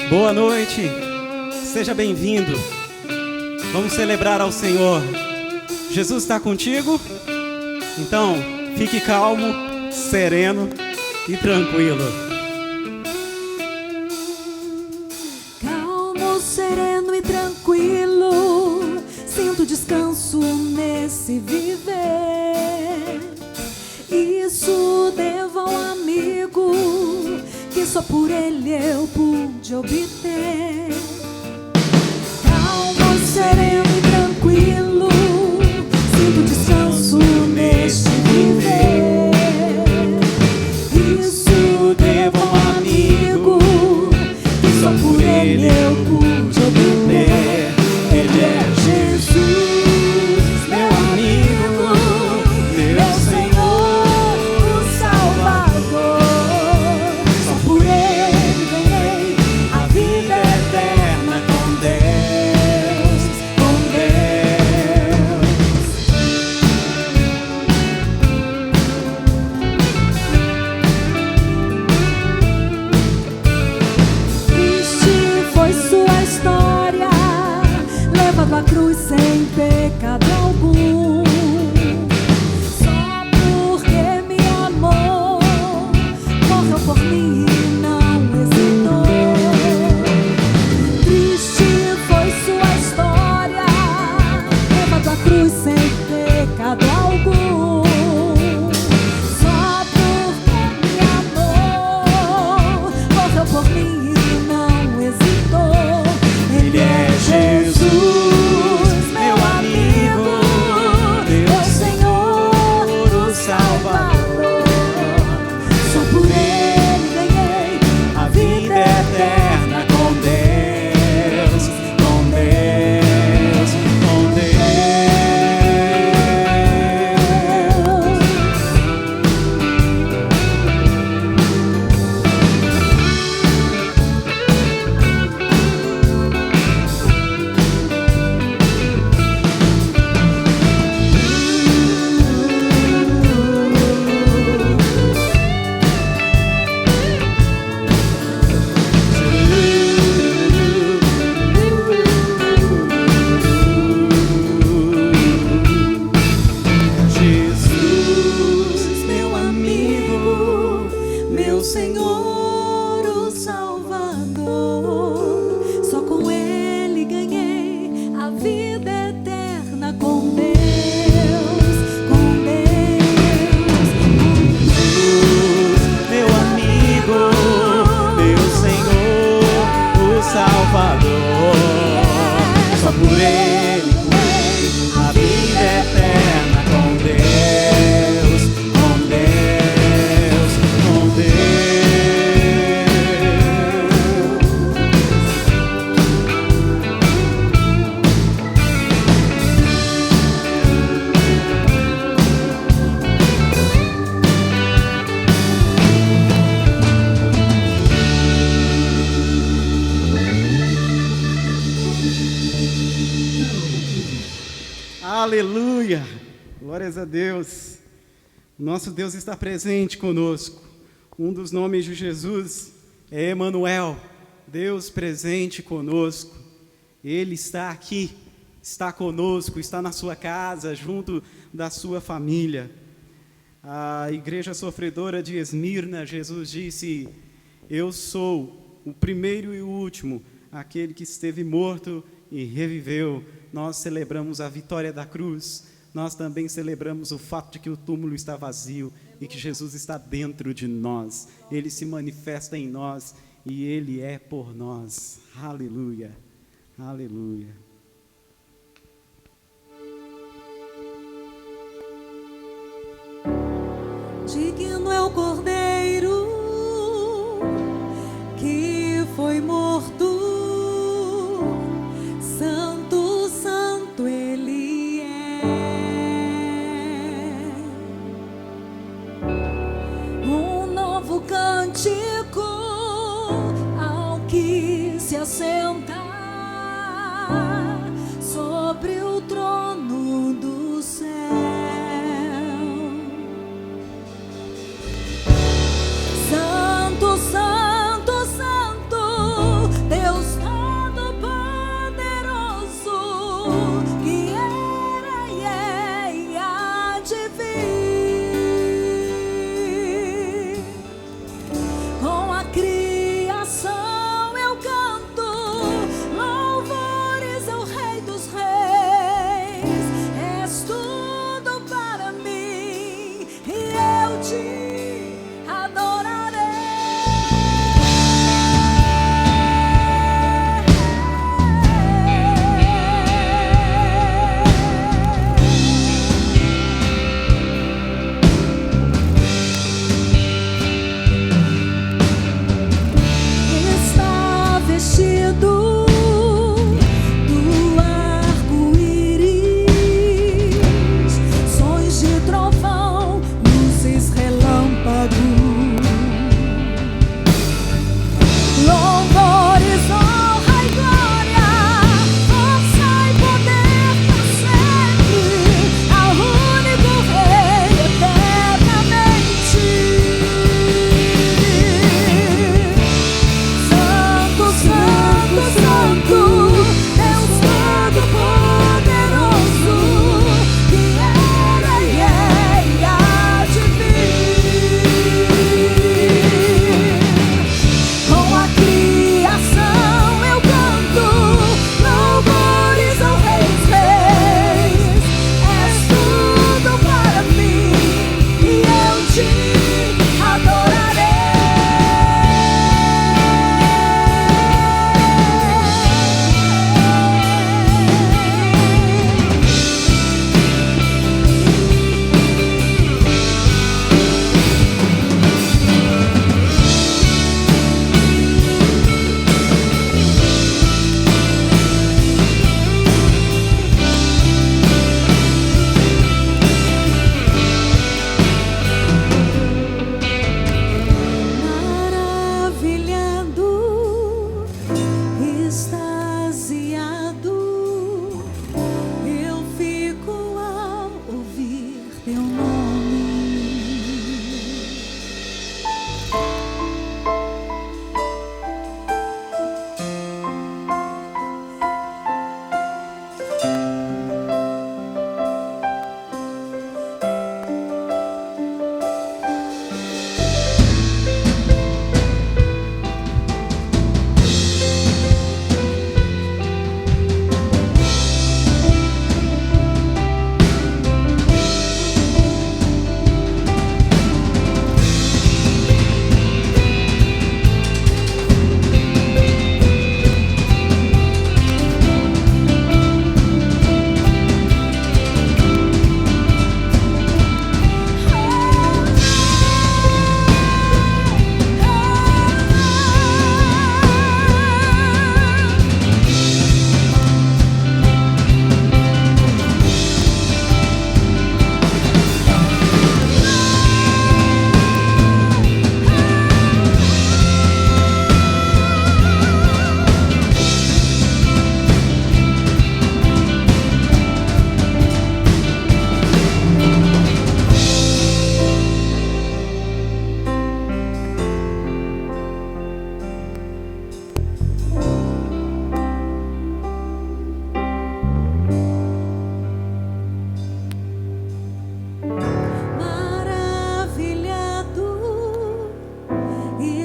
Boa noite, seja bem-vindo. Vamos celebrar ao Senhor. Jesus está contigo? Então, fique calmo, sereno e tranquilo. Calmo, sereno e tranquilo, sinto descanso nesse viver. Isso devo ao amigo que só por ele eu pude obter. Calmo, sereno e tranquilo, sinto descanso neste viver. Isso devo ao amigo que só por ele eu pude obter. Ele é Jesus, meu amigo, meu Senhor, o Salvador. Só por ele ganhei a vida eterna com Deus, com Triste foi sua história, levado à cruz sem pecado algum. Só porque me amou, morreu por mim e não hesitou. Triste foi sua história, levado à cruz sem pecado algum. Só porque me amou, morreu por mim e não hesitou. Ele é Jesus, meu amigo, meu Senhor, o Salvador. Só por ele ganhei a vida eterna com Deus, com Deus, com Jesus, meu amigo, meu Senhor, o Salvador. Só com ele ganhei a vida eterna com Deus, com Deus. Jesus, meu amigo, meu Senhor, o Salvador. Só por ele ganhei a vida eterna com Deus, com Deus, com Aleluia! Glórias a Deus. Nosso Deus está presente conosco. Um dos nomes de Jesus é Emanuel, Deus presente conosco. Ele está aqui, está conosco, está na sua casa, junto da sua família. A igreja sofredora de Esmirna, Jesus disse: eu sou o primeiro e o último, aquele que esteve morto e reviveu. Nós celebramos a vitória da cruz. Nós também celebramos o fato de que o túmulo está vazio e que Jesus está dentro de nós. Ele se manifesta em nós e Ele é por nós. Aleluia, aleluia. Digno é o Cordeiro que foi morto. Santo, santo ele é. Um novo cântico ao que se assenta sobre o trono do céu. Santo, santo, santo, Deus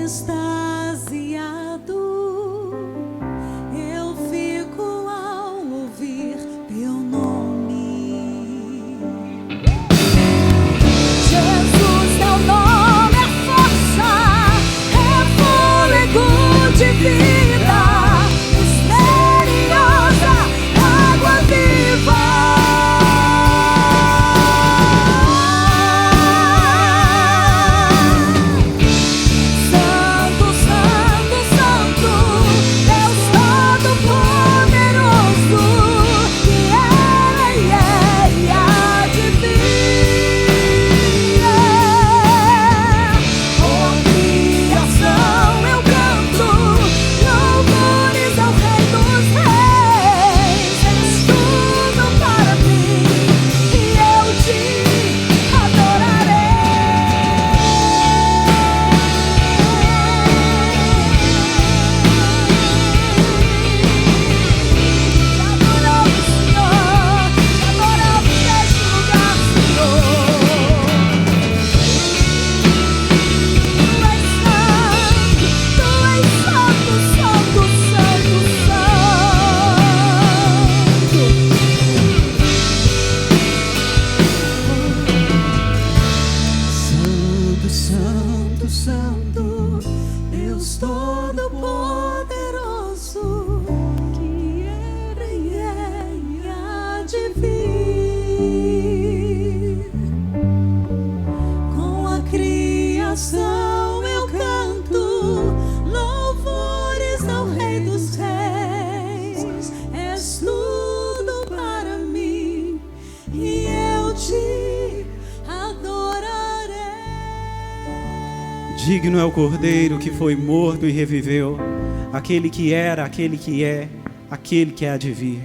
extasiado eu fico ao ouvir teu nome. Jesus, teu nome é força, é fôlego de vida, misteriosa água viva. Eu canto louvores ao Rei dos Reis. És tudo para mim e eu te adorarei. Digno é o Cordeiro que foi morto e reviveu, aquele que era, aquele que é, aquele que há de vir.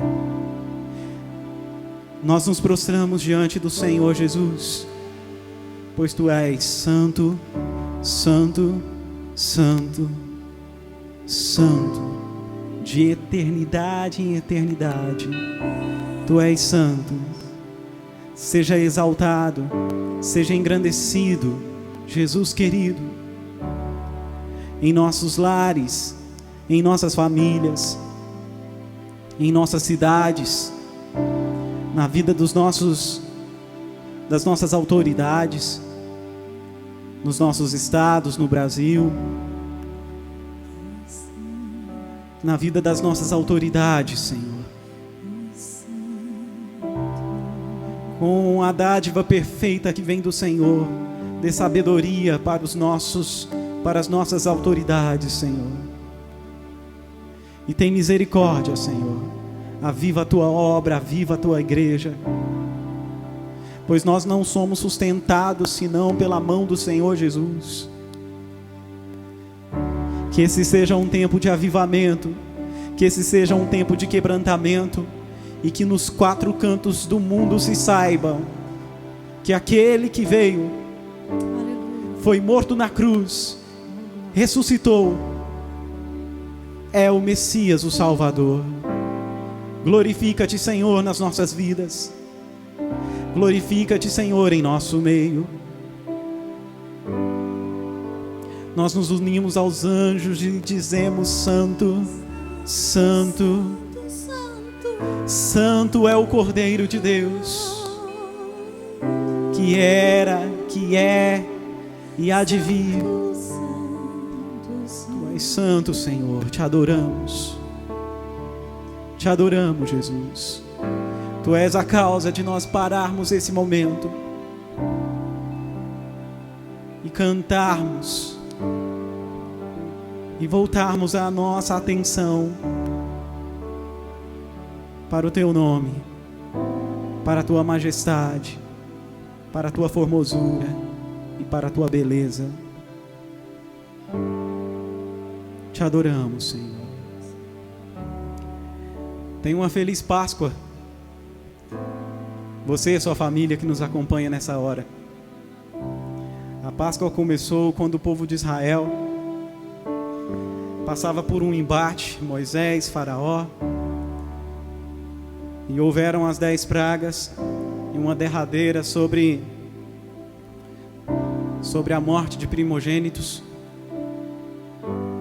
Nós nos prostramos diante do Senhor Jesus, pois Tu és santo, santo, santo, santo, de eternidade em eternidade. Tu és santo. Seja exaltado, seja engrandecido, Jesus querido, em nossos lares, em nossas famílias, em nossas cidades, na vida das nossas autoridades, nos nossos estados, no Brasil, na vida das nossas autoridades, Senhor. Com a dádiva perfeita que vem do Senhor, dê sabedoria para as nossas autoridades, Senhor. E tem misericórdia, Senhor. Aviva a Tua obra, aviva a Tua igreja. Pois nós não somos sustentados senão pela mão do Senhor Jesus. Que esse seja um tempo de avivamento, que esse seja um tempo de quebrantamento, e que nos 4 cantos do mundo se saibam que aquele que veio, foi morto na cruz, ressuscitou, é o Messias, o Salvador. Glorifica-te, Senhor, nas nossas vidas. Glorifica-te, Senhor, em nosso meio. Nós nos unimos aos anjos e dizemos: Santo, Santo, Santo é o Cordeiro de Deus, que era, que é e há de vir. Tu és santo, Senhor, te adoramos. Te adoramos, Jesus. Tu és a causa de nós pararmos esse momento e cantarmos e voltarmos a nossa atenção para o Teu nome, para a Tua majestade, para a Tua formosura e para a Tua beleza. Te adoramos, Senhor. Tenha uma feliz Páscoa. Você e sua família que nos acompanha nessa hora. A Páscoa começou quando o povo de Israel passava por um embate, Moisés, Faraó, e houveram as 10 pragas e uma derradeira sobre a morte de primogênitos.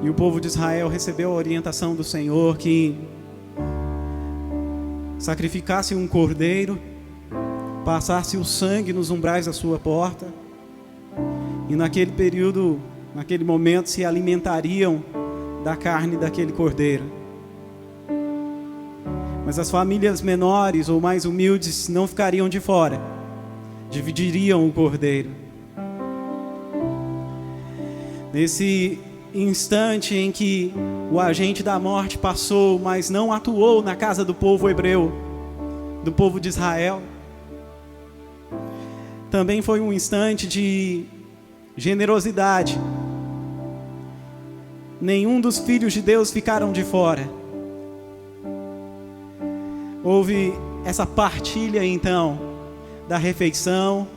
E o povo de Israel recebeu a orientação do Senhor que sacrificasse um cordeiro, passasse o sangue nos umbrais da sua porta, e naquele período, naquele momento, se alimentariam da carne daquele cordeiro. Mas as famílias menores ou mais humildes não ficariam de fora, dividiriam o cordeiro. Nesse instante em que o agente da morte passou, mas não atuou na casa do povo hebreu, do povo de Israel, também foi um instante de generosidade. Nenhum dos filhos de Deus ficaram de fora. Houve essa partilha então da refeição.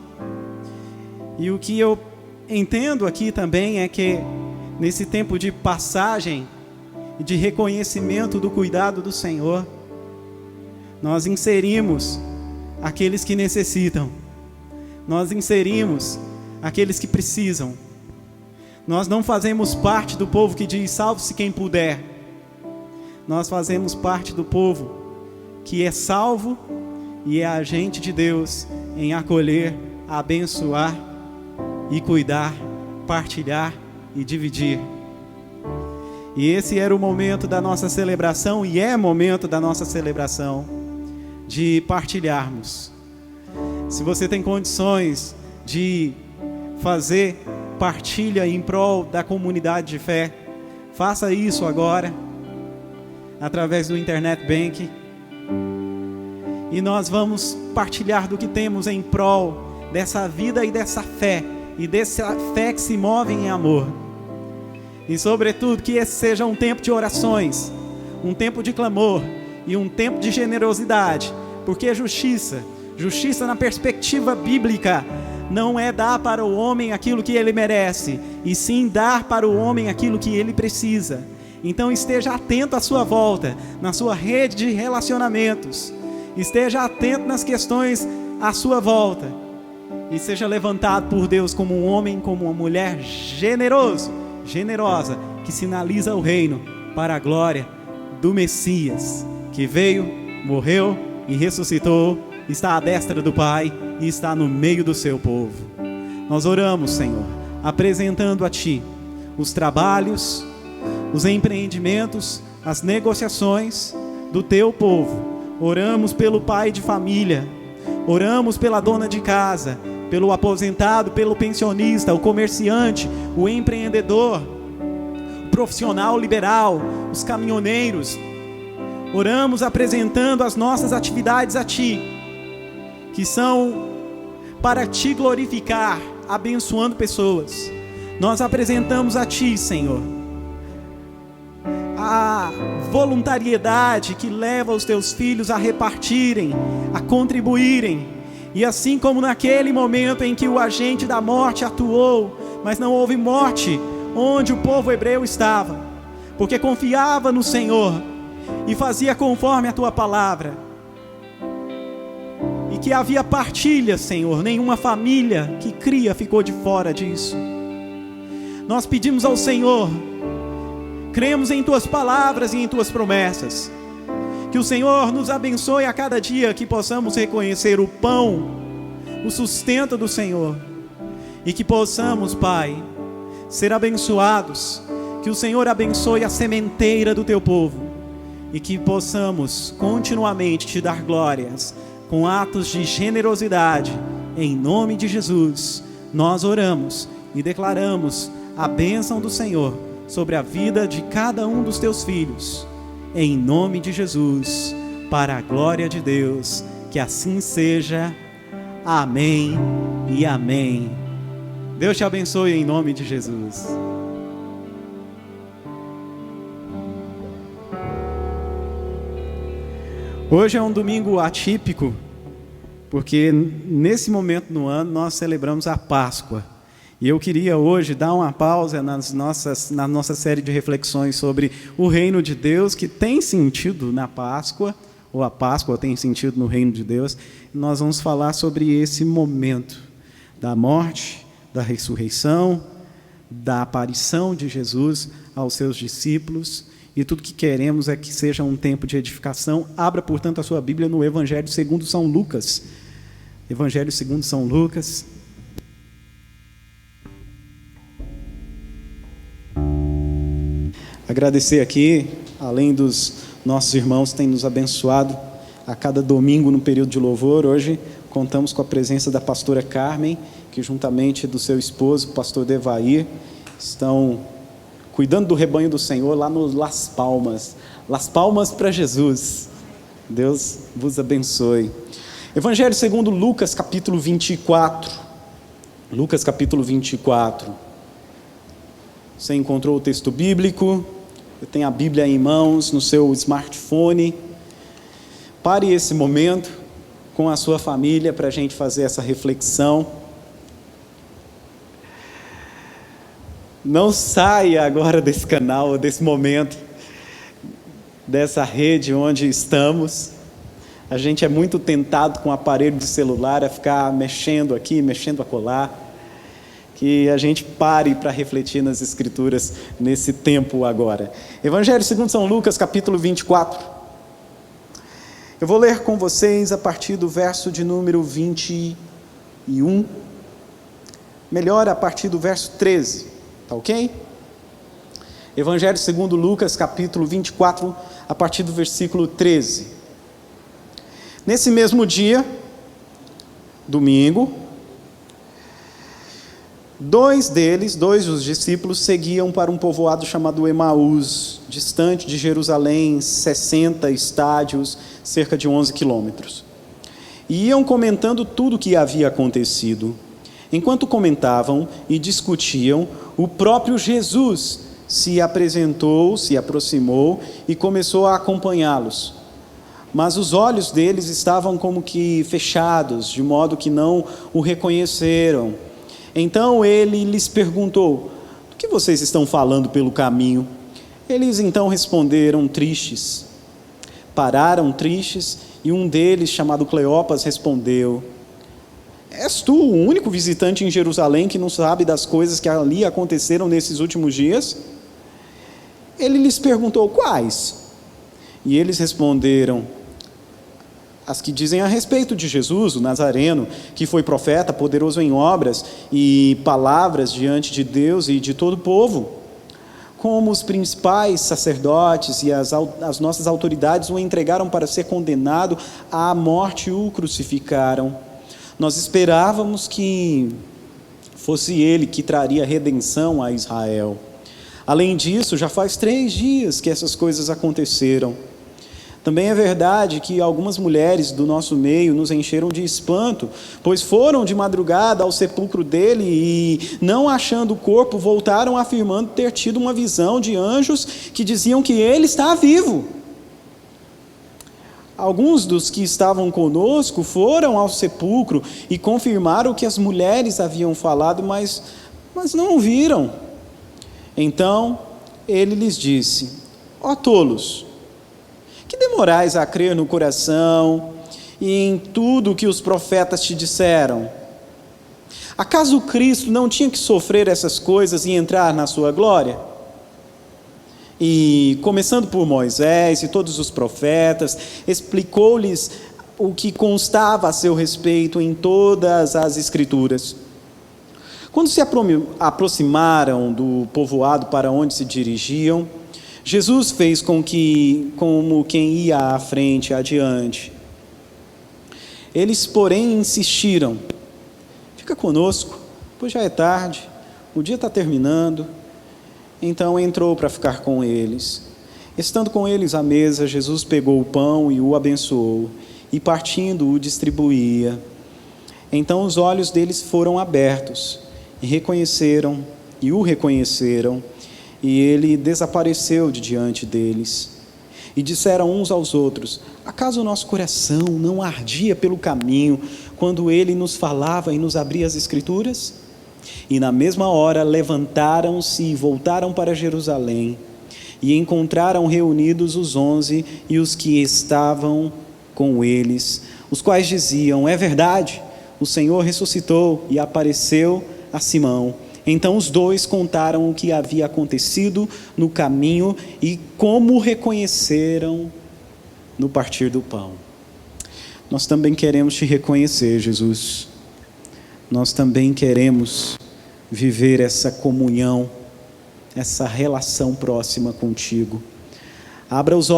E o que eu entendo aqui também é que nesse tempo de passagem e de reconhecimento do cuidado do Senhor, nós inserimos aqueles que necessitam. Nós inserimos aqueles que precisam. Nós não fazemos parte do povo que diz salve-se quem puder. Nós fazemos parte do povo que é salvo e é agente de Deus em acolher, abençoar e cuidar, partilhar e dividir. E esse era o momento da nossa celebração, e é momento da nossa celebração, de partilharmos. Se você tem condições de fazer partilha em prol da comunidade de fé, faça isso agora, através do Internet Bank. E nós vamos partilhar do que temos em prol dessa vida e dessa fé, e dessa fé que se move em amor. E sobretudo que esse seja um tempo de orações, um tempo de clamor e um tempo de generosidade, porque justiça na perspectiva bíblica não é dar para o homem aquilo que ele merece, e sim dar para o homem aquilo que ele precisa. Então esteja atento à sua volta, na sua rede de relacionamentos, esteja atento nas questões à sua volta, e seja levantado por Deus como um homem, como uma mulher generosa, que sinaliza o reino para a glória do Messias, que veio, morreu e ressuscitou, está à destra do Pai e está no meio do seu povo. Nós oramos, Senhor, apresentando a Ti os trabalhos, os empreendimentos, as negociações do Teu povo. Oramos pelo pai de família, oramos pela dona de casa, pelo aposentado, pelo pensionista, o comerciante, o empreendedor, o profissional liberal, os caminhoneiros. Oramos apresentando as nossas atividades a Ti, que são para Te glorificar, abençoando pessoas. Nós apresentamos a Ti, Senhor, a voluntariedade que leva os Teus filhos a repartirem, a contribuírem. E assim como naquele momento em que o agente da morte atuou, mas não houve morte onde o povo hebreu estava, porque confiava no Senhor e fazia conforme a Tua palavra, e que havia partilha, Senhor, nenhuma família que cria ficou de fora disso. Nós pedimos ao Senhor, cremos em Tuas palavras e em Tuas promessas, que o Senhor nos abençoe a cada dia, que possamos reconhecer o pão, o sustento do Senhor, e que possamos, Pai, ser abençoados, que o Senhor abençoe a sementeira do Teu povo, e que possamos continuamente Te dar glórias, com atos de generosidade. Em nome de Jesus, nós oramos e declaramos a bênção do Senhor sobre a vida de cada um dos Teus filhos, em nome de Jesus, para a glória de Deus, que assim seja. Amém e amém. Deus te abençoe em nome de Jesus. Hoje é um domingo atípico, porque nesse momento no ano nós celebramos a Páscoa. E eu queria hoje dar uma pausa na nossa série de reflexões sobre o reino de Deus, que tem sentido na Páscoa, ou a Páscoa tem sentido no reino de Deus. Nós vamos falar sobre esse momento da morte, da ressurreição, da aparição de Jesus aos seus discípulos, e tudo que queremos é que seja um tempo de edificação. Abra, portanto, a sua Bíblia no Evangelho segundo São Lucas. Evangelho segundo São Lucas. Agradecer aqui, além dos nossos irmãos que têm nos abençoado a cada domingo no período de louvor, hoje contamos com a presença da pastora Carmen, que juntamente do seu esposo, o pastor Devair, estão cuidando do rebanho do Senhor lá no Las Palmas. Las Palmas para Jesus. Deus vos abençoe. Evangelho segundo Lucas, capítulo 24. Lucas, capítulo 24. Você encontrou o texto bíblico? Você tem a Bíblia em mãos, no seu smartphone. Pare esse momento com a sua família para a gente fazer essa reflexão. Não saia agora desse canal, desse momento, dessa rede onde estamos. A gente é muito tentado com o aparelho de celular a ficar mexendo aqui, mexendo acolá. Que a gente pare para refletir nas Escrituras nesse tempo agora. Evangelho segundo São Lucas, capítulo 24. Eu vou ler com vocês a partir do verso de número 21. Melhor, a partir do verso 13. Tá ok? Evangelho segundo Lucas, capítulo 24, a partir do versículo 13. Nesse mesmo dia, domingo, dois dos discípulos, seguiam para um povoado chamado Emaús, distante de Jerusalém, 60 estádios, cerca de 11 quilômetros. E iam comentando tudo o que havia acontecido. Enquanto comentavam e discutiam, o próprio Jesus se aproximou e começou a acompanhá-los. Mas os olhos deles estavam como que fechados, de modo que não o reconheceram. Então ele lhes perguntou: do que vocês estão falando pelo caminho? Eles então responderam tristes. Pararam tristes e um deles, chamado Cleopas, respondeu: és tu o único visitante em Jerusalém que não sabe das coisas que ali aconteceram nesses últimos dias? Ele lhes perguntou: quais? E eles responderam: as que dizem a respeito de Jesus, o Nazareno, que foi profeta, poderoso em obras e palavras diante de Deus e de todo o povo. Como os principais sacerdotes e as nossas autoridades o entregaram para ser condenado à morte e o crucificaram. Nós esperávamos que fosse ele que traria redenção a Israel. Além disso, já faz 3 dias que essas coisas aconteceram. Também é verdade que algumas mulheres do nosso meio nos encheram de espanto, pois foram de madrugada ao sepulcro dele e, não achando o corpo, voltaram afirmando ter tido uma visão de anjos que diziam que ele está vivo. Alguns dos que estavam conosco foram ao sepulcro e confirmaram o que as mulheres haviam falado, mas não o viram. Então ele lhes disse: ó tolos, que demorais a crer no coração e em tudo o que os profetas te disseram? Acaso Cristo não tinha que sofrer essas coisas e entrar na sua glória? E, começando por Moisés e todos os profetas, explicou-lhes o que constava a seu respeito em todas as Escrituras. Quando se aproximaram do povoado para onde se dirigiam, Jesus fez como quem ia à frente, adiante. Eles, porém, insistiram: fica conosco, pois já é tarde, o dia está terminando. Então entrou para ficar com eles. Estando com eles à mesa, Jesus pegou o pão e o abençoou, e partindo o distribuía. Então os olhos deles foram abertos, e o reconheceram, e ele desapareceu de diante deles. E disseram uns aos outros: acaso o nosso coração não ardia pelo caminho, quando ele nos falava e nos abria as Escrituras? E na mesma hora levantaram-se e voltaram para Jerusalém, e encontraram reunidos os 11 e os que estavam com eles, os quais diziam: é verdade, o Senhor ressuscitou e apareceu a Simão. Então os dois contaram o que havia acontecido no caminho e como reconheceram no partir do pão. Nós também queremos te reconhecer, Jesus. Nós também queremos viver essa comunhão, essa relação próxima contigo. Abra os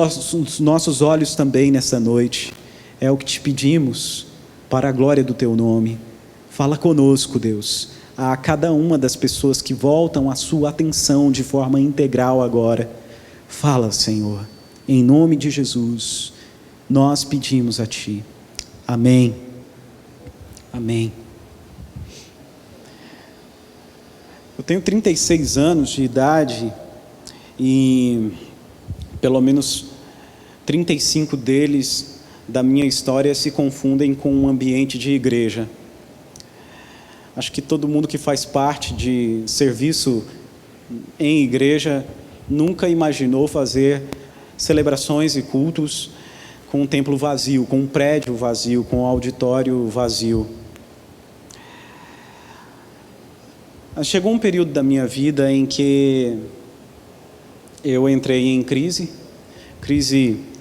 nossos olhos também nessa noite. É o que te pedimos, para a glória do teu nome. Fala conosco, Deus, a cada uma das pessoas que voltam a sua atenção de forma integral agora. Fala, Senhor, em nome de Jesus, nós pedimos a Ti. Amém. Amém. Eu tenho 36 anos de idade e pelo menos 35 deles da minha história se confundem com um ambiente de igreja. Acho que todo mundo que faz parte de serviço em igreja nunca imaginou fazer celebrações e cultos com um templo vazio, com um prédio vazio, com um auditório vazio. Chegou um período da minha vida em que eu entrei em crise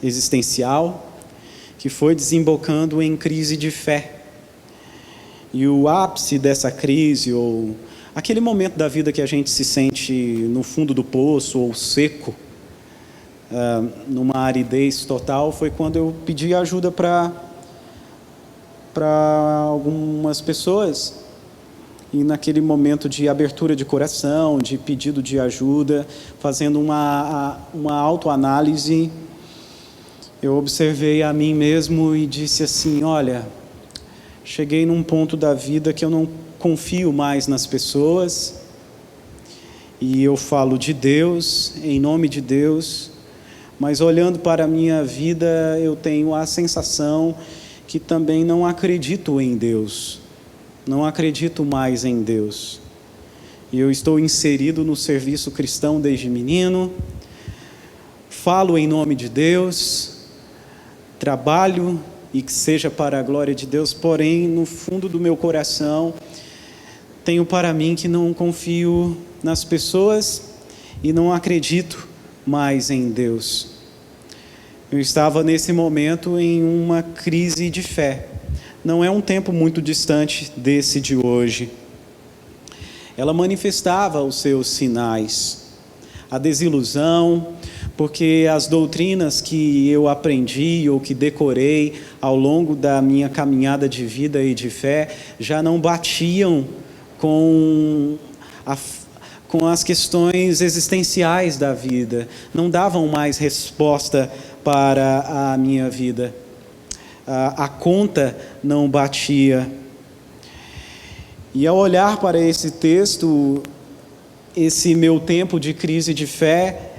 existencial, que foi desembocando em crise de fé. E o ápice dessa crise, ou aquele momento da vida que a gente se sente no fundo do poço ou seco, numa aridez total, foi quando eu pedi ajuda para algumas pessoas. E naquele momento de abertura de coração, de pedido de ajuda, fazendo uma autoanálise, eu observei a mim mesmo e disse assim: olha, cheguei num ponto da vida que eu não confio mais nas pessoas, e eu falo de Deus, em nome de Deus, mas olhando para a minha vida, eu tenho a sensação que também não acredito em Deus. Não acredito mais em Deus. E eu estou inserido no serviço cristão desde menino. Falo em nome de Deus. Trabalho e que seja para a glória de Deus. Porém, no fundo do meu coração, tenho para mim que não confio nas pessoas e não acredito mais em Deus. Eu estava nesse momento em uma crise de fé. Não é um tempo muito distante desse de hoje. Ela manifestava os seus sinais, a desilusão, porque as doutrinas que eu aprendi ou que decorei ao longo da minha caminhada de vida e de fé já não batiam com as questões existenciais da vida, não davam mais resposta para a minha vida. A conta não batia. E ao olhar para esse texto, esse meu tempo de crise de fé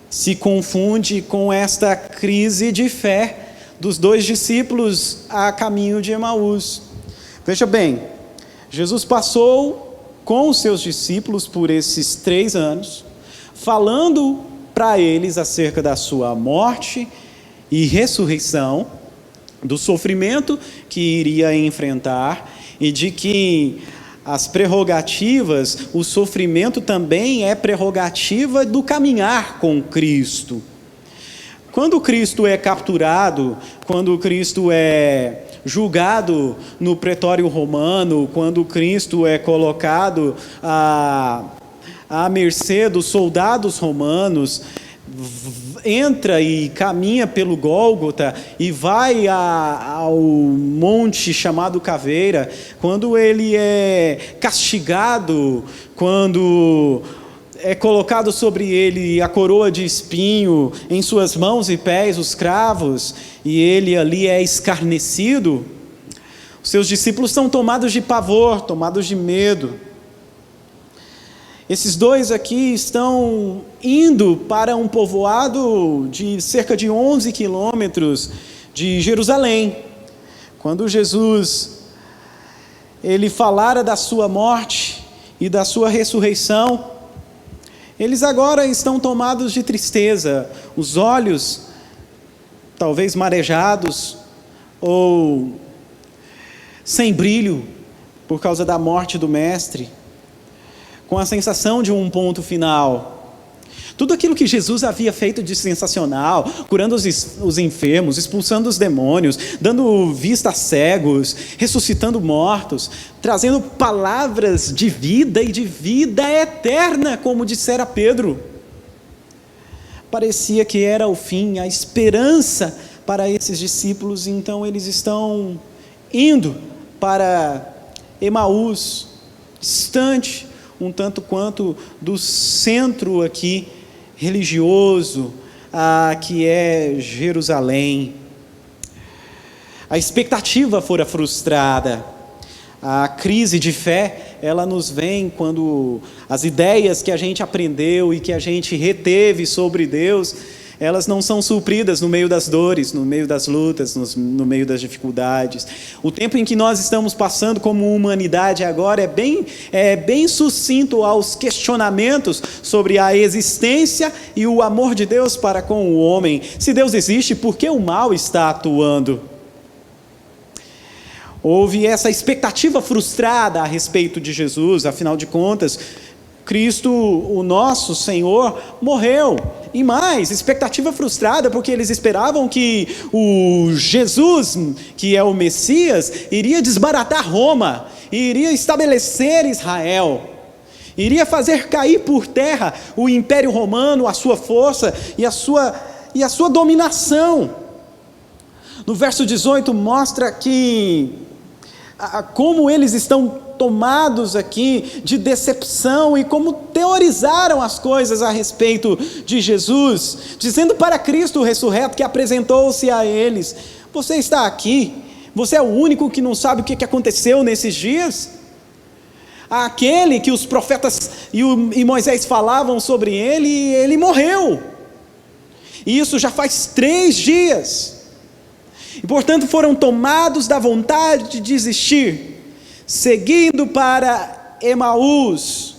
se confunde com esta crise de fé dos dois discípulos a caminho de Emaús. Veja bem, Jesus passou com os seus discípulos por esses 3 anos, falando para eles acerca da sua morte e ressurreição, do sofrimento que iria enfrentar e de que as prerrogativas, o sofrimento também é prerrogativa do caminhar com Cristo. Quando Cristo é capturado, quando Cristo é julgado no pretório romano, quando Cristo é colocado à mercê dos soldados romanos, entra e caminha pelo Gólgota e vai ao monte chamado Caveira, quando ele é castigado, quando é colocado sobre ele a coroa de espinho, em suas mãos e pés os cravos, e ele ali é escarnecido, os seus discípulos são tomados de pavor, tomados de medo. Esses dois aqui estão indo para um povoado de cerca de 11 quilômetros de Jerusalém. Quando Jesus, ele falara da sua morte e da sua ressurreição, eles agora estão tomados de tristeza, os olhos talvez marejados ou sem brilho por causa da morte do Mestre. com a sensação de um ponto final. Tudo aquilo que Jesus havia feito de sensacional, curando os enfermos, expulsando os demônios, dando vista a cegos, ressuscitando mortos, trazendo palavras de vida e de vida eterna, como dissera Pedro. Parecia que era o fim, a esperança para esses discípulos, então eles estão indo para Emaús, distante um tanto quanto do centro aqui religioso, que é Jerusalém. A expectativa fora frustrada. A crise de fé, ela nos vem quando as ideias que a gente aprendeu e que a gente reteve sobre Deus, elas não são supridas no meio das dores, no meio das lutas, no meio das dificuldades. O tempo em que nós estamos passando como humanidade agora é bem sucinto aos questionamentos sobre a existência e o amor de Deus para com o homem. Se Deus existe, por que o mal está atuando? Houve essa expectativa frustrada a respeito de Jesus, afinal de contas, Cristo, o nosso Senhor, morreu. E mais, expectativa frustrada, porque eles esperavam que o Jesus, que é o Messias, iria desbaratar Roma, iria estabelecer Israel, iria fazer cair por terra o Império Romano, a sua força e a sua dominação. No verso 18 mostra que como eles estão tomados aqui de decepção e como teorizaram as coisas a respeito de Jesus, dizendo para Cristo o ressurreto que apresentou-se a eles: você está aqui, você é o único que não sabe o que aconteceu nesses dias? Aquele que os profetas e Moisés falavam sobre ele morreu, e isso já faz 3 dias, e portanto foram tomados da vontade de desistir, seguindo para Emaús,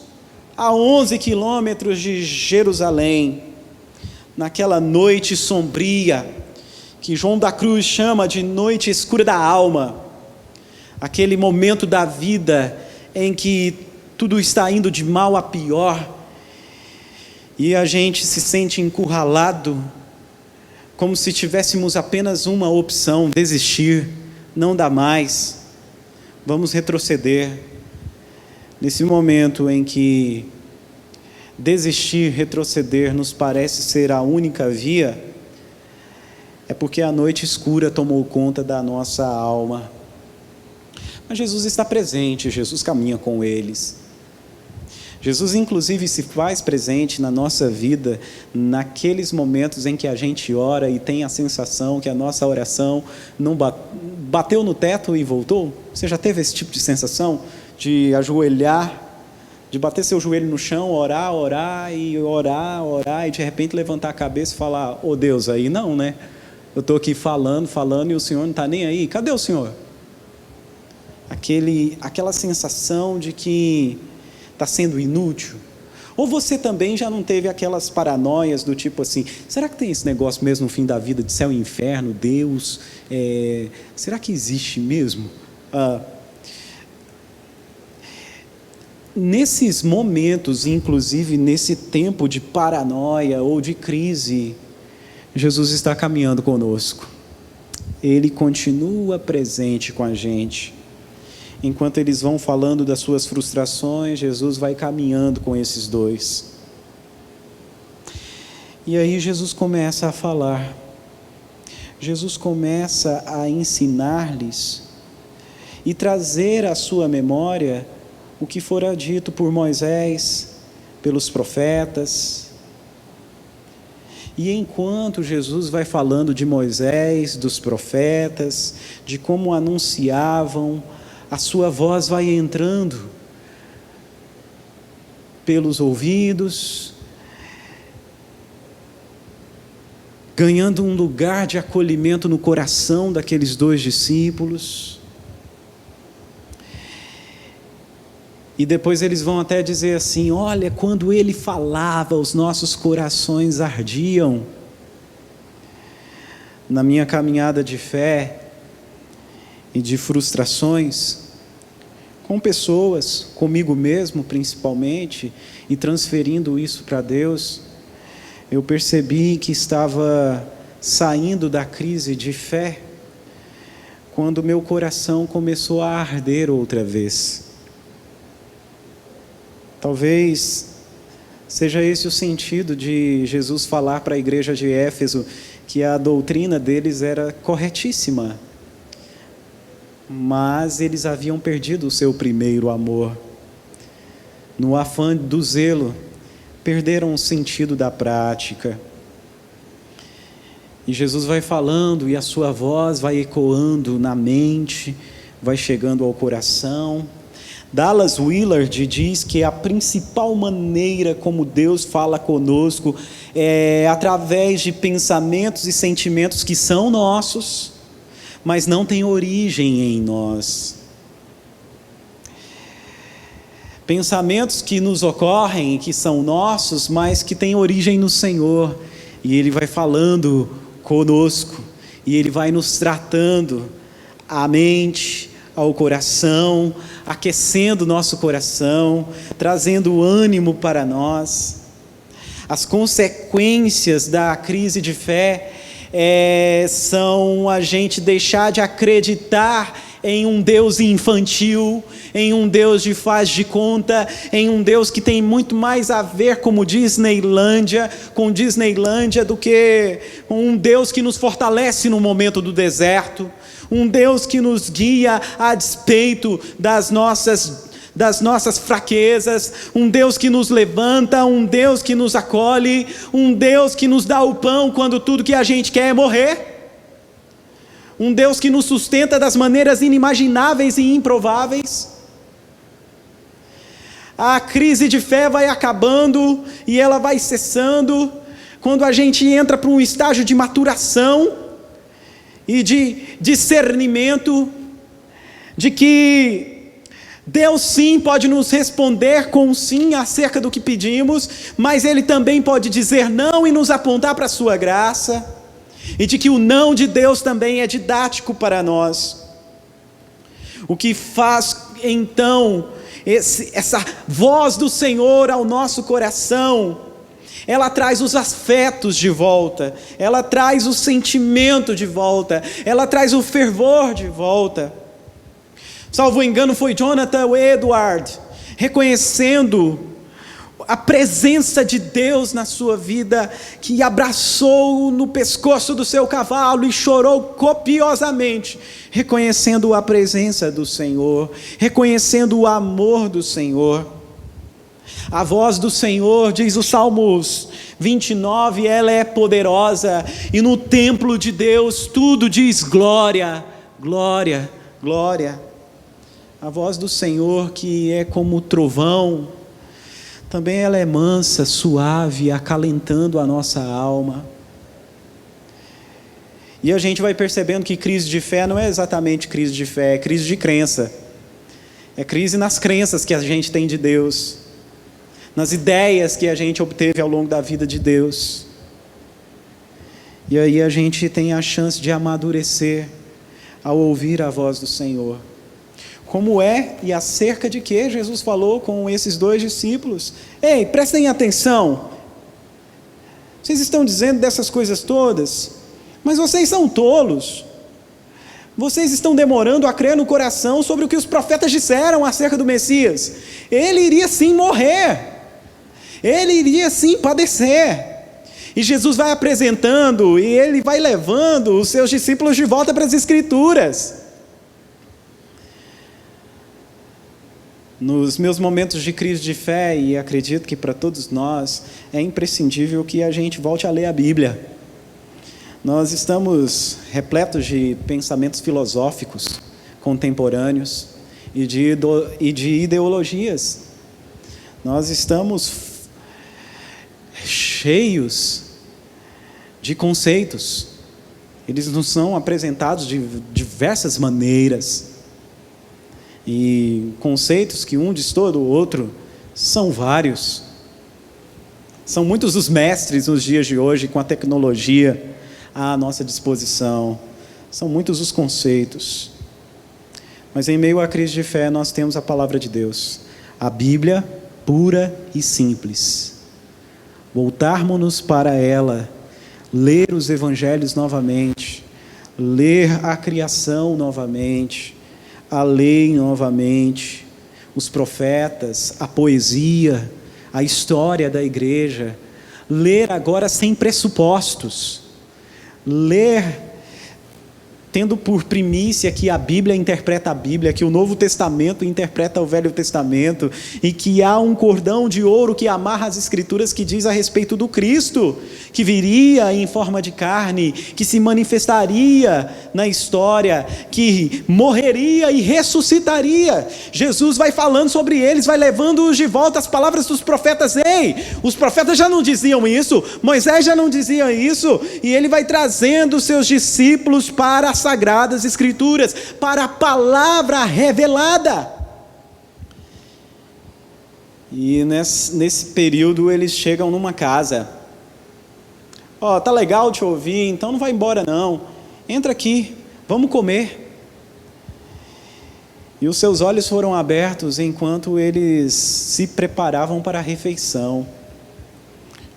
a 11 quilômetros de Jerusalém, naquela noite sombria, que João da Cruz chama de noite escura da alma, aquele momento da vida em que tudo está indo de mal a pior, e a gente se sente encurralado, como se tivéssemos apenas uma opção: desistir, não dá mais, vamos retroceder. Nesse momento em que desistir, retroceder nos parece ser a única via, é porque a noite escura tomou conta da nossa alma. Mas Jesus está presente, Jesus caminha com eles. Jesus, inclusive, se faz presente na nossa vida, naqueles momentos em que a gente ora e tem a sensação que a nossa oração não bateu no teto e voltou. Você já teve esse tipo de sensação? De ajoelhar, de bater seu joelho no chão, orar, e de repente levantar a cabeça e falar: oh Deus, aí não, né? Eu estou aqui falando, e o Senhor não está nem aí. Cadê o Senhor? Aquela sensação de que está sendo inútil. Ou você também já não teve aquelas paranoias do tipo assim: será que tem esse negócio mesmo no fim da vida de céu e inferno, Deus? Será que existe mesmo? Nesses momentos, inclusive nesse tempo de paranoia ou de crise, Jesus está caminhando conosco. Ele continua presente com a gente. Enquanto eles vão falando das suas frustrações, Jesus vai caminhando com esses dois. E aí Jesus começa a falar. Jesus começa a ensinar-lhes e trazer à sua memória o que fora dito por Moisés, pelos profetas. E enquanto Jesus vai falando de Moisés, dos profetas, de como anunciavam, a sua voz vai entrando pelos ouvidos, ganhando um lugar de acolhimento no coração daqueles 2 discípulos. E depois eles vão até dizer assim: olha, quando ele falava, os nossos corações ardiam. Na minha caminhada de fé e de frustrações, com pessoas, comigo mesmo principalmente, e transferindo isso para Deus, eu percebi que estava saindo da crise de fé quando meu coração começou a arder outra vez. Talvez seja esse o sentido de Jesus falar para a igreja de Éfeso que a doutrina deles era corretíssima, mas eles haviam perdido o seu primeiro amor. No afã do zelo, perderam o sentido da prática. E Jesus vai falando e a sua voz vai ecoando na mente, vai chegando ao coração. Dallas Willard diz que a principal maneira como Deus fala conosco é através de pensamentos e sentimentos que são nossos, mas não têm origem em nós. Pensamentos que nos ocorrem, que são nossos, mas que têm origem no Senhor. E Ele vai falando conosco, e Ele vai nos tratando a mente, ao coração, aquecendo nosso coração, trazendo ânimo para nós. As consequências da crise de fé são a gente deixar de acreditar em um Deus infantil, em um Deus de faz de conta, em um Deus que tem muito mais a ver com Disneylândia do que um Deus que nos fortalece no momento do deserto, um Deus que nos guia a despeito das nossas fraquezas, um Deus que nos levanta, um Deus que nos acolhe, um Deus que nos dá o pão quando tudo que a gente quer é morrer, um Deus que nos sustenta das maneiras inimagináveis e improváveis. A crise de fé vai acabando e ela vai cessando quando a gente entra para um estágio de maturação e de discernimento de que Deus sim pode nos responder com sim acerca do que pedimos, mas Ele também pode dizer não e nos apontar para a sua graça, e de que o não de Deus também é didático para nós. O que faz então essa voz do Senhor ao nosso coração, ela traz os afetos de volta, ela traz o sentimento de volta, ela traz o fervor de volta. Salvo engano, foi Jonathan Edwards, reconhecendo a presença de Deus na sua vida, que abraçou no pescoço do seu cavalo e chorou copiosamente, reconhecendo a presença do Senhor, reconhecendo o amor do Senhor. A voz do Senhor, diz o Salmos 29, ela é poderosa, e no templo de Deus tudo diz glória, glória, glória. A voz do Senhor, que é como trovão, também ela é mansa, suave, acalentando a nossa alma. E a gente vai percebendo que crise de fé não é exatamente crise de fé, é crise de crença. É crise nas crenças que a gente tem de Deus, nas ideias que a gente obteve ao longo da vida de Deus. E aí a gente tem a chance de amadurecer ao ouvir a voz do Senhor. Como é e acerca de que Jesus falou com esses dois discípulos. Ei, prestem atenção. Vocês estão dizendo dessas coisas todas, mas vocês são tolos. Vocês estão demorando a crer no coração sobre o que os profetas disseram acerca do Messias. Ele iria sim morrer. Ele iria sim padecer. E Jesus vai apresentando e ele vai levando os seus discípulos de volta para as Escrituras. Nos meus momentos de crise de fé, e acredito que para todos nós, é imprescindível que a gente volte a ler a Bíblia. Nós estamos repletos de pensamentos filosóficos contemporâneos e de ideologias. Nós estamos cheios de conceitos. Eles nos são apresentados de diversas maneiras. E conceitos que um distorce do outro são vários. São muitos os mestres nos dias de hoje com a tecnologia à nossa disposição. São muitos os conceitos. Mas em meio à crise de fé, nós temos a palavra de Deus, a Bíblia pura e simples. Voltarmos-nos para ela, ler os evangelhos novamente, ler a criação novamente, a lei novamente, os profetas, a poesia, a história da igreja, ler agora sem pressupostos, ler tendo por primícia que a Bíblia interpreta a Bíblia, que o Novo Testamento interpreta o Velho Testamento, e que há um cordão de ouro que amarra as Escrituras que diz a respeito do Cristo, que viria em forma de carne, que se manifestaria na história, que morreria e ressuscitaria. Jesus vai falando sobre eles, vai levando-os de volta às palavras dos profetas. Ei, os profetas já não diziam isso, Moisés já não dizia isso, e ele vai trazendo os seus discípulos para as Sagradas Escrituras, para a palavra revelada. E nesse período eles chegam numa casa. Tá legal te ouvir, então não vai embora não, entra aqui, vamos comer. E os seus olhos foram abertos enquanto eles se preparavam para a refeição.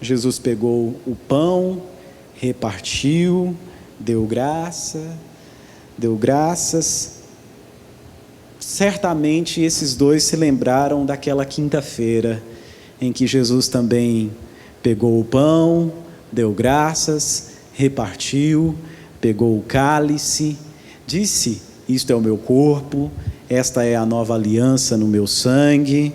Jesus pegou o pão, repartiu, deu graças. Certamente esses dois se lembraram daquela quinta-feira em que Jesus também pegou o pão, deu graças, repartiu, pegou o cálice, disse: isto é o meu corpo, esta é a nova aliança no meu sangue.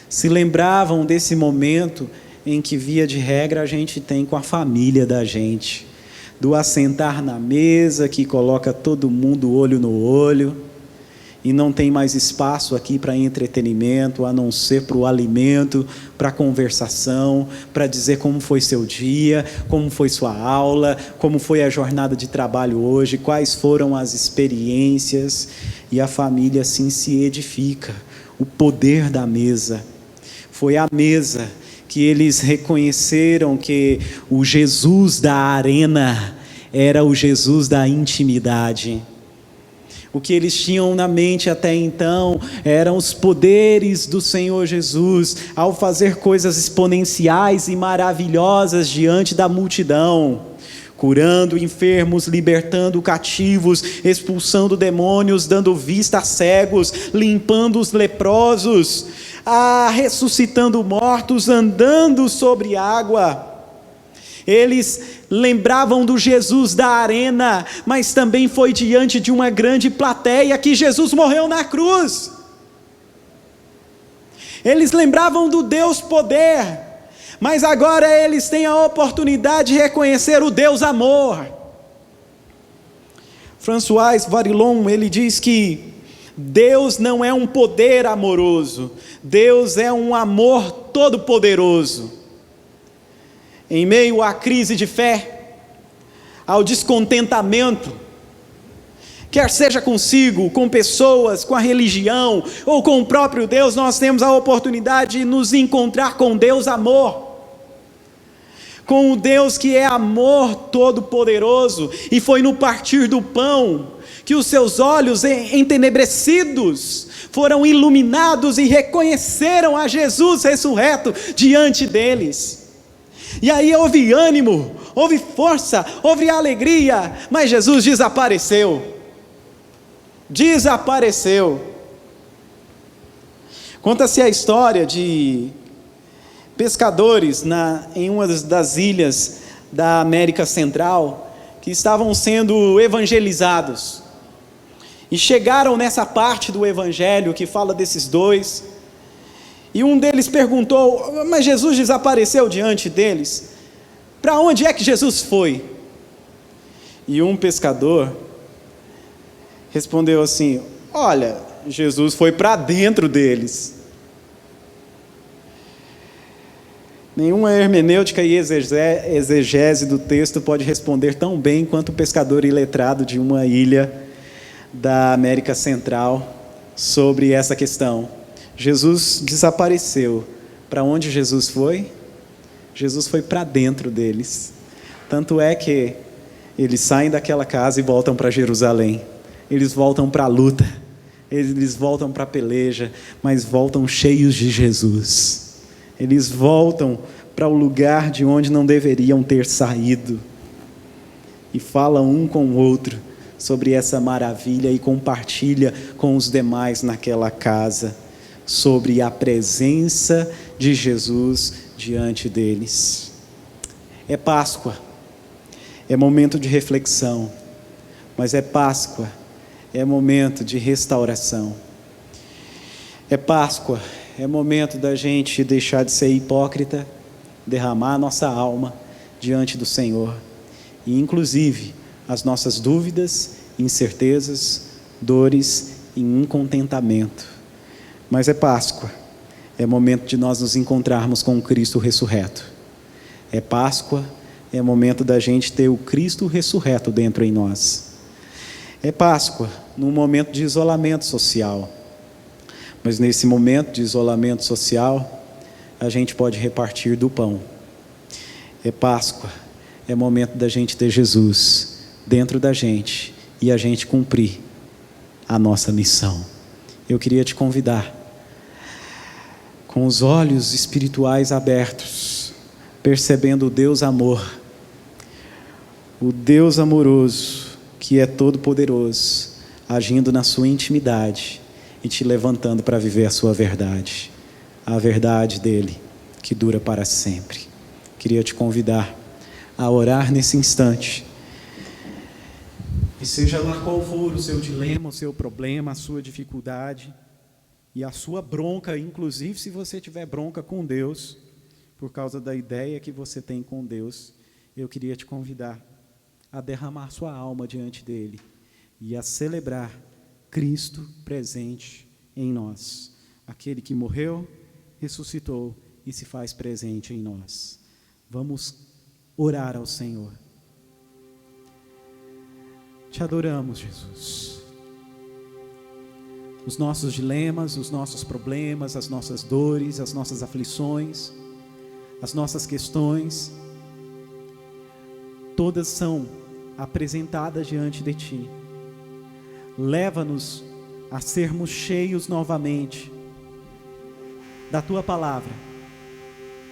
Se lembravam desse momento em que, via de regra, a gente tem com a família da gente, do assentar na mesa que coloca todo mundo olho no olho, e não tem mais espaço aqui para entretenimento, a não ser para o alimento, para a conversação, para dizer como foi seu dia, como foi sua aula, como foi a jornada de trabalho hoje, quais foram as experiências, e a família assim se edifica. O poder da mesa. Foi a mesa que eles reconheceram que o Jesus da arena era o Jesus da intimidade. O que eles tinham na mente até então eram os poderes do Senhor Jesus ao fazer coisas exponenciais e maravilhosas diante da multidão, curando enfermos, libertando cativos, expulsando demônios, dando vista a cegos, limpando os leprosos, ressuscitando mortos, andando sobre água. Eles lembravam do Jesus da arena, mas também foi diante de uma grande plateia que Jesus morreu na cruz. Eles lembravam do Deus poder, mas agora eles têm a oportunidade de reconhecer o Deus amor. François Varillon, ele diz que Deus não é um poder amoroso, Deus é um amor todo-poderoso. Em meio à crise de fé, ao descontentamento, quer seja consigo, com pessoas, com a religião ou com o próprio Deus, nós temos a oportunidade de nos encontrar com Deus amor, com o Deus que é amor todo-poderoso. E foi no partir do pão que os seus olhos entenebrecidos foram iluminados e reconheceram a Jesus ressurreto diante deles. E aí houve ânimo, houve força, houve alegria, mas Jesus desapareceu. Conta-se a história de pescadores em uma das ilhas da América Central que estavam sendo evangelizados. E chegaram nessa parte do evangelho que fala desses dois, e um deles perguntou: mas Jesus desapareceu diante deles? Para onde é que Jesus foi? E um pescador respondeu assim: olha, Jesus foi para dentro deles. Nenhuma hermenêutica e exegese do texto pode responder tão bem quanto o pescador iletrado de uma ilha da América Central sobre essa questão. Jesus desapareceu. Para onde Jesus foi? Jesus foi para dentro deles. Tanto é que eles saem daquela casa e voltam para Jerusalém. Eles voltam para a luta. Eles voltam para a peleja, mas voltam cheios de Jesus. Eles voltam para o lugar de onde não deveriam ter saído. E falam um com o outro sobre essa maravilha e compartilha com os demais naquela casa sobre a presença de Jesus diante deles. É Páscoa, é momento de reflexão, mas é Páscoa, é momento de restauração. É Páscoa, é momento da gente deixar de ser hipócrita, derramar a nossa alma diante do Senhor, e inclusive as nossas dúvidas, incertezas, dores e incontentamento. Mas é Páscoa, é momento de nós nos encontrarmos com o Cristo ressurreto. É Páscoa, é momento da gente ter o Cristo ressurreto dentro em nós. É Páscoa, num momento de isolamento social. Mas nesse momento de isolamento social, a gente pode repartir do pão. É Páscoa, é momento da gente ter Jesus dentro da gente e a gente cumprir a nossa missão. Eu queria te convidar, com os olhos espirituais abertos, percebendo o Deus amor, o Deus amoroso, que é todo-poderoso, agindo na sua intimidade e te levantando para viver a sua verdade, a verdade dele, que dura para sempre. Queria te convidar a orar nesse instante. E seja lá qual for o seu dilema, o seu problema, a sua dificuldade e a sua bronca, inclusive se você tiver bronca com Deus, por causa da ideia que você tem com Deus, eu queria te convidar a derramar sua alma diante dele e a celebrar Cristo presente em nós, aquele que morreu, ressuscitou e se faz presente em nós. Vamos orar ao Senhor. Te adoramos, Jesus. Os nossos dilemas, os nossos problemas, as nossas dores, as nossas aflições, as nossas questões, todas são apresentadas diante de Ti. Leva-nos a sermos cheios novamente da Tua Palavra,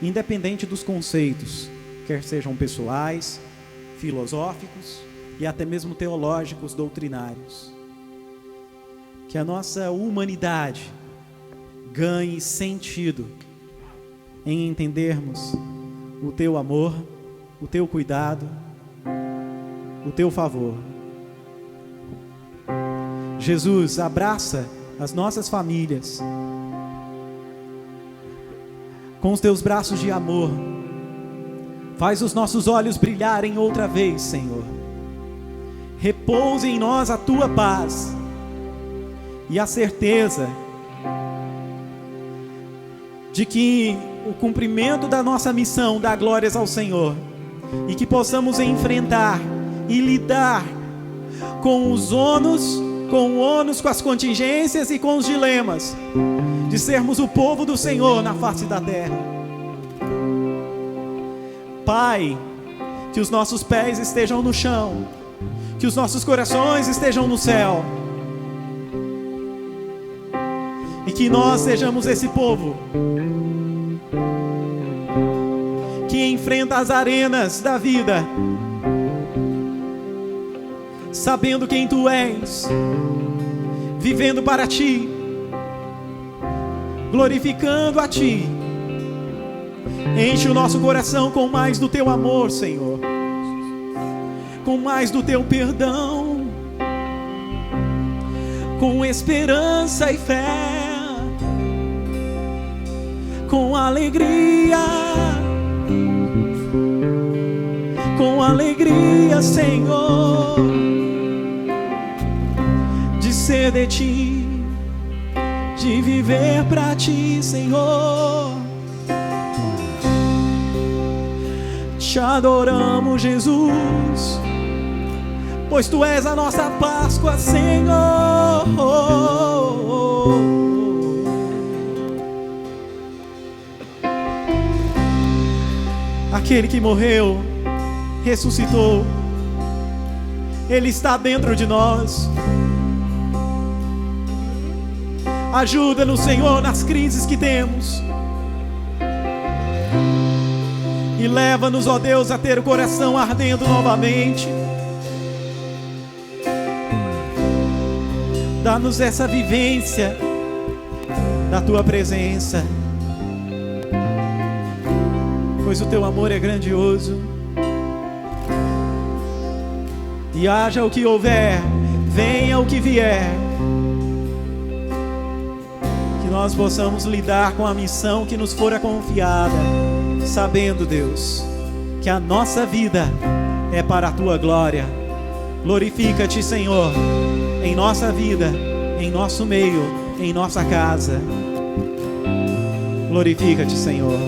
independente dos conceitos, quer sejam pessoais, filosóficos e até mesmo teológicos, doutrinários. Que a nossa humanidade ganhe sentido em entendermos o Teu amor, o Teu cuidado, o Teu favor. Jesus, abraça as nossas famílias com os Teus braços de amor. Faz os nossos olhos brilharem outra vez, Senhor. Repouse em nós a Tua paz e a certeza de que o cumprimento da nossa missão dá glórias ao Senhor, e que possamos enfrentar e lidar com os ônus, com as contingências e com os dilemas de sermos o povo do Senhor na face da terra. Pai, que os nossos pés estejam no chão, que os nossos corações estejam no céu, e que nós sejamos esse povo que enfrenta as arenas da vida, sabendo quem Tu és, vivendo para Ti, glorificando a Ti. Enche o nosso coração com mais do Teu amor, Senhor, com mais do Teu perdão, com esperança e fé, com alegria, Senhor, de ser de Ti, de viver pra Ti, Senhor. Te adoramos, Jesus, pois Tu és a nossa Páscoa, Senhor. Aquele que morreu, ressuscitou, Ele está dentro de nós. Ajuda-nos, Senhor, nas crises que temos. E leva-nos, ó Deus, a ter o coração ardendo novamente. Dá-nos essa vivência da Tua presença, pois o Teu amor é grandioso. E haja o que houver, venha o que vier, que nós possamos lidar com a missão que nos fora confiada, sabendo, Deus, que a nossa vida é para a Tua glória. Glorifica-te, Senhor, em nossa vida, em nosso meio, em nossa casa. Glorifica-te, Senhor.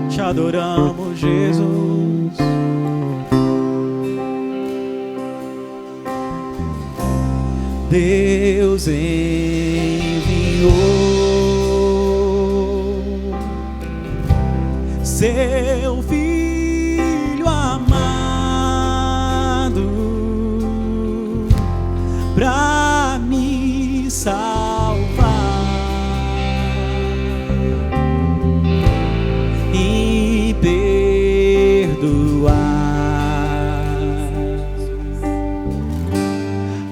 Te adoramos, Jesus. Deus enviou seu Filho amado pra me salvar e perdoar.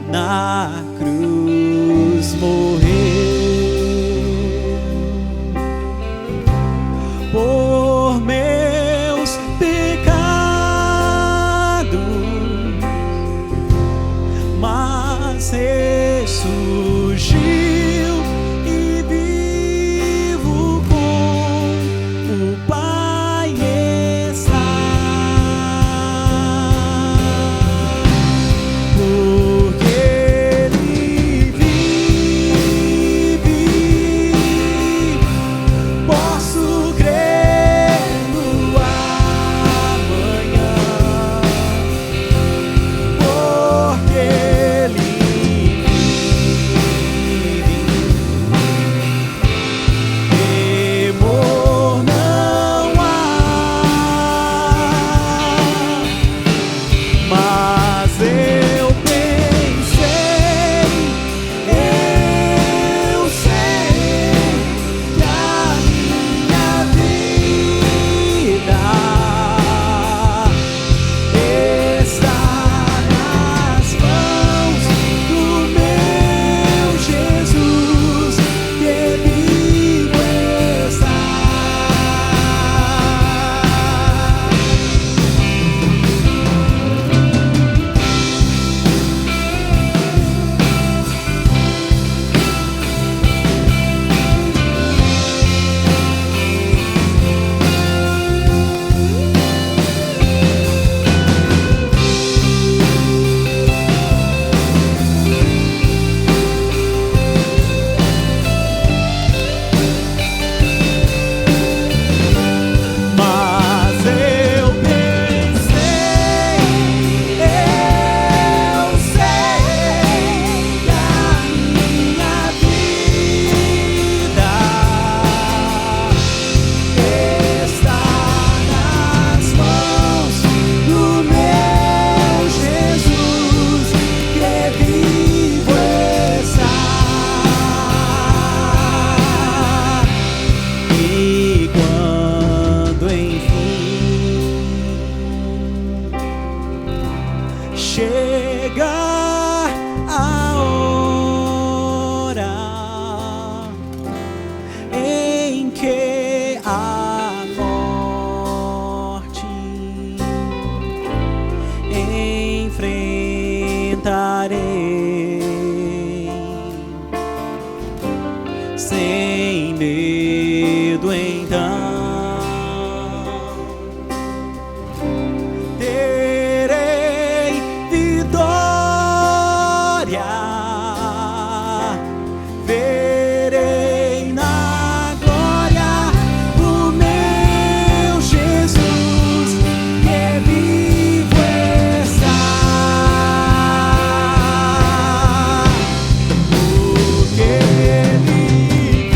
Na cruz morreu por meus pecados, mas ressurgiu e vivo com o Pai está. Porque Ele vive, posso crer no amanhã. Porque Ele vive, temor não há. Mas eu pensei, eu sei que a minha vida está nas mãos do meu Jesus, que vivo está. Mas eu pensei, eu sei que a minha vida está nas mãos do meu Jesus, que vivo está. E quando enfim chegar a hora em que a morte enfrentarei sem medo, então terei vitória, verei na glória o meu Jesus, que vivo está. Porque Ele vive,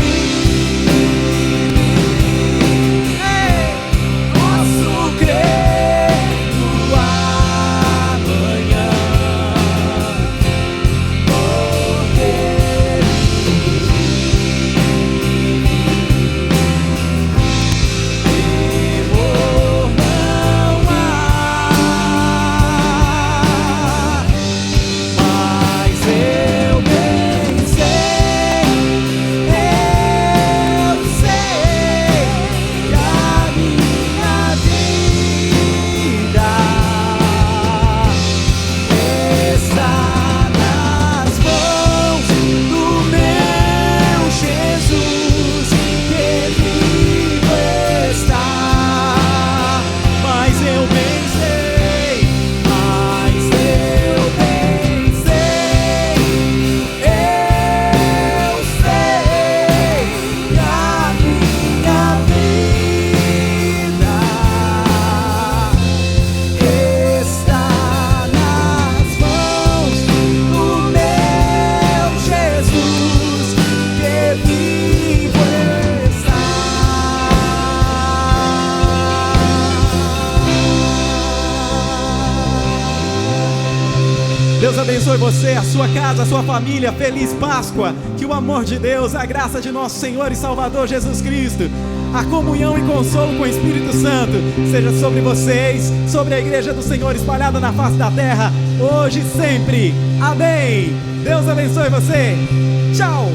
Deus abençoe você, a sua casa, a sua família. Feliz Páscoa. Que o amor de Deus, a graça de nosso Senhor e Salvador Jesus Cristo, a comunhão e consolo com o Espírito Santo seja sobre vocês, sobre a igreja do Senhor espalhada na face da terra, hoje e sempre. Amém. Deus abençoe você. Tchau.